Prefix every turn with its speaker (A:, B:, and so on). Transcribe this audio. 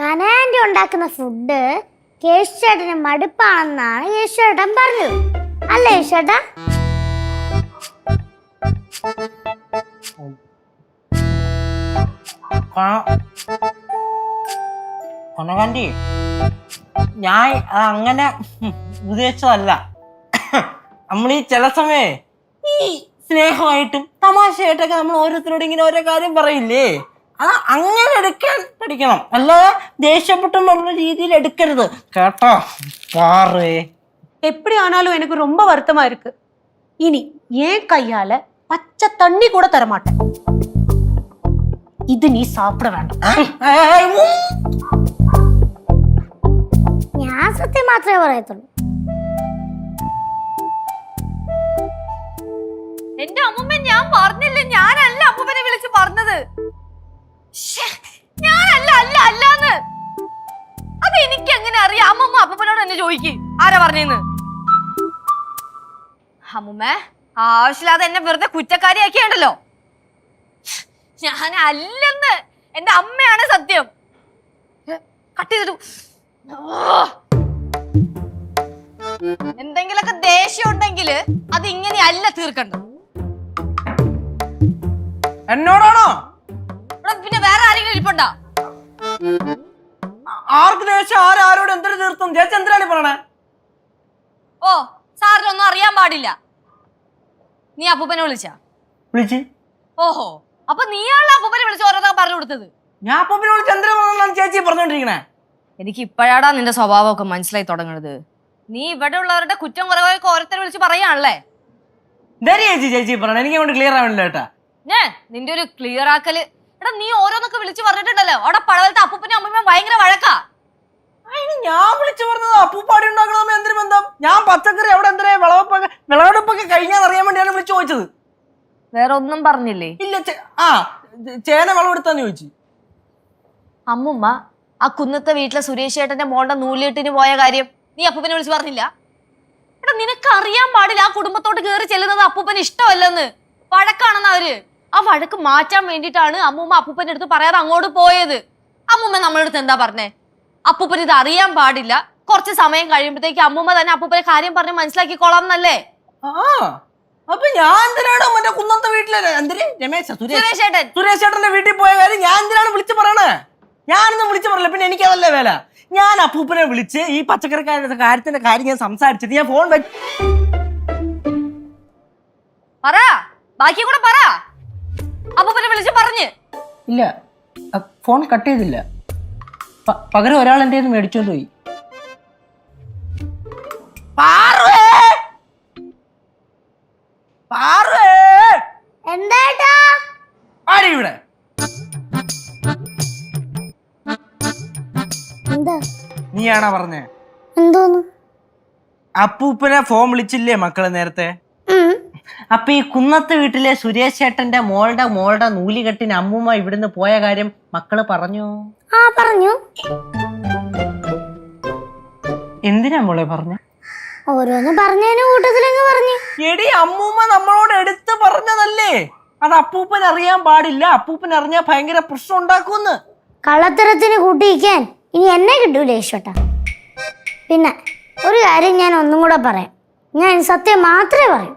A: കനാൻഡി ഉണ്ടാക്കുന്ന ഫുഡ് കേശുചേട്ടന് മടുപ്പാണെന്നാണ് കേശുചേട്ടൻ പറഞ്ഞത്. അല്ലേ കേശുചേട്ടാ?
B: കനകാന്റി, ഞാൻ അങ്ങനെ ഉദ്ദേശിച്ചതല്ല. നമ്മൾ ഈ ചില സമയേ ഈ സ്നേഹമായിട്ടും തമാശയായിട്ടൊക്കെ നമ്മൾ ഓരോരുത്തരോട് ഇങ്ങനെ ഓരോ കാര്യം പറയില്ലേ, അത് അങ്ങനെ എടുക്കാൻ പഠിക്കണം. അല്ലാതെ ദേഷ്യപ്പെട്ടുള്ള രീതിയിൽ എടുക്കരുത് കേട്ടോ. പാറേ,
C: எப்படி ஆனாலும் எனக்கு ரொம்ப வருத்தமா இருக்கு. இனி ஏன் கையால பச்சை தண்ணி கூட தர மாட்டேன். இது நீ சாப்பிட வேண்டாம்.
A: ഞാൻ സത്യം മാത്രമേ പറയത്തുള്ളൂ.
D: എന്റെ അമ്മൂമ്മ, ഞാൻ പറഞ്ഞില്ലേ, ഞാനല്ല അപ്പൂപ്പനെ വിളിച്ച് പറഞ്ഞത്. ഞാനല്ല അല്ലാന്ന്. അത് എനിക്ക് എങ്ങനെ അറിയാം? അമ്മൂമ്മ അപ്പൂപ്പനോട് എന്നെ ചോദിക്ക്, ആരാ പറഞ്ഞെന്ന്. അമ്മൂമ്മ ആവശ്യമില്ലാതെ എന്നെ വെറുതെ കുറ്റക്കാരിയാക്കിയുണ്ടല്ലോ. ഞാനല്ലെന്ന്, എന്റെ അമ്മയാണ് സത്യം. കട്ട് ചെയ്തിട്ടു. എന്തെങ്കിലൊക്കെ ദേഷ്യം ഉണ്ടെങ്കിൽ അത് ഇങ്ങനെയല്ല തീർക്കണ്ടത്.
B: എന്നോടാണോ?
D: പിന്നെ വേറെ ആരെങ്കിലും ഇരിപ്പുണ്ടോ?
B: ആർക്ക് ദേഷ്യം? ആരോട് എന്തൊരു തീർത്തും? ചേച്ചി എന്തിനാണ് പറയണേ?
D: ഓ, സാറിനൊന്നും അറിയാൻ പാടില്ല. നീ അപ്പൂപ്പനെ വിളിച്ചാ?
B: വിളിച്ച്.
D: ഓഹോ, അപ്പൊ നീയാണല്ലോ അപ്പൂപ്പനെ വിളിച്ച് ഓരോന്നൊക്കെ പറഞ്ഞു കൊടുത്തത്.
B: ഞാൻ അപ്പൂപ്പനെ വിളിച്ച് എന്തിനാണ് ചേച്ചി പറഞ്ഞോണ്ടിരിക്കണേ?
D: എനിക്ക് ഇപ്പോഴാടാ നിന്റെ സ്വഭാവമൊക്കെ മനസ്സിലായി തുടങ്ങുന്നത്. നീ ഇവിടെ ഉള്ളവരുടെ കുറ്റം കുറവൊക്കെ ഓരോരുത്തരെ വിളിച്ച് പറയാണല്ലേ.
B: ചേച്ചി പറഞ്ഞ എനിക്ക് കൊണ്ട് ക്ലിയർ ആവണില്ല കേട്ടാ.
D: നിന്റെ ഒരു ക്ലിയർ ആക്കല്. എടാ, നീ ഓരോന്നൊക്കെ വിളിച്ച് പറഞ്ഞിട്ടുണ്ടല്ലോ, അവിടെ പടവലത്തെ അപ്പൂപ്പനും അമ്മൂമ്മയും ഭയങ്കര വഴക്കാ.
B: ഞാൻ വിളിച്ചു പറഞ്ഞത് അപ്പൂപ്പാടി ഉണ്ടാക്കണമെന്ന് എന്തിനു ബന്ധം? ഞാൻ പച്ചക്കറി അവിടെ എന്തിനാ വിളവെടുപ്പൊക്കെ കഴിഞ്ഞാൽ അറിയാൻ വേണ്ടിയാണ് വിളിച്ചു ചോദിച്ചത്.
D: വേറെ ഒന്നും പറഞ്ഞില്ലേ?
B: ഇല്ല. ചേന വിളവെടുത്താന്ന് ചോദിച്ചു.
D: അമ്മൂമ്മ ആ കുന്നത്തെ വീട്ടിലെ സുരേഷ് ചേട്ടന്റെ മോളുടെ നൂലിട്ടിന് പോയ കാര്യം നീ അപ്പൂപ്പനെ വിളിച്ച് പറഞ്ഞില്ല? എടാ, നിനക്ക് അറിയാൻ പാടില്ല ആ കുടുംബത്തോട്ട് കയറി ചെല്ലുന്നത് അപ്പൂപ്പന് ഇഷ്ടമല്ലെന്ന്. വഴക്കാണെന്ന് അവര്. ആ വഴക്ക് മാറ്റാൻ വേണ്ടിയിട്ടാണ് അമ്മൂമ്മ അപ്പൂപ്പന്റെ അടുത്ത് പറയാതെ അങ്ങോട്ട് പോയത്. അമ്മൂമ്മ നമ്മളെ അടുത്ത് എന്താ പറഞ്ഞേ? അപ്പൂപ്പന് ഇത് അറിയാൻ പാടില്ല, കുറച്ച് സമയം കഴിയുമ്പോഴത്തേക്ക് അമ്മൂമ്മ തന്നെ അപ്പൂപ്പനെ കാര്യം പറഞ്ഞ് മനസ്സിലാക്കിക്കോളാം എന്നല്ലേ?
B: അപ്പൊ ഞാൻ എന്തിനാണ് മറ്റേ കുന്നത്തെ വീട്ടിലെ സുരേഷ് ചേട്ടന്റെ വീട്ടിൽ പോയ കാര്യം ഞാൻ എന്തിനാണ് വിളിച്ചു പറയണേ? ഞാനൊന്നും വിളിച്ചു പറയില്ല. പിന്നെ എനിക്കതല്ലേ വേല. ഞാൻ അപ്പൂപ്പനെ വിളിച്ച് ഈ പച്ചക്കറിക്കാരുടെ കാര്യത്തിന്റെ കാര്യം ഞാൻ സംസാരിച്ചിട്ട് ഞാൻ ഫോൺ
D: പറ, ബാക്കി കൂടെ പറ. അപ്പൂപ്പനെ വിളിച്ച് പറഞ്ഞ്
B: ഇല്ല. ഫോൺ കട്ട് ചെയ്തില്ല. പകരം ഒരാൾ എന്റെ കയ്യിൽ നിന്ന് മേടിച്ചോണ്ട് പോയി.
A: എന്താ
B: ഇവിടെ നീയാണോ പറഞ്ഞേ?
A: എന്തോന്ന്?
B: അപ്പൂപ്പനെ ഫോൺ വിളിച്ചില്ലേ മക്കള് നേരത്തെ? അപ്പൊ ഈ കുന്നത്ത് വീട്ടിലെ സുരേഷ് ചേട്ടന്റെ മോളുടെ നൂലികെട്ടിന് അമ്മൂമ്മ ഇവിടുന്ന് പോയ കാര്യം മക്കള് പറഞ്ഞു?
A: പറഞ്ഞു.
B: എന്തിനാ മോളെ പറഞ്ഞ?
A: ഓരോന്ന് പറഞ്ഞതിന് കൂട്ടത്തിലങ്ങ് പറഞ്ഞു.
B: എടി, അമ്മൂമ്മ നമ്മളോട് എടുത്ത് പറഞ്ഞതല്ലേ അത് അപ്പൂപ്പൻ അറിയാൻ പാടില്ല, അപ്പൂപ്പൻ അറിഞ്ഞാൽ ഭയങ്കര പ്രശ്നം ഉണ്ടാക്കുമെന്ന്.
A: കള്ളത്തരത്തിന് കൂട്ടിയിക്കാൻ ഇനി എന്നെ കിട്ടൂലേ ഈശ്വട്ടാ. പിന്നെ ഒരു കാര്യം ഞാൻ ഒന്നും കൂടെ പറയാം. ഞാൻ സത്യം മാത്രമേ പറയൂ.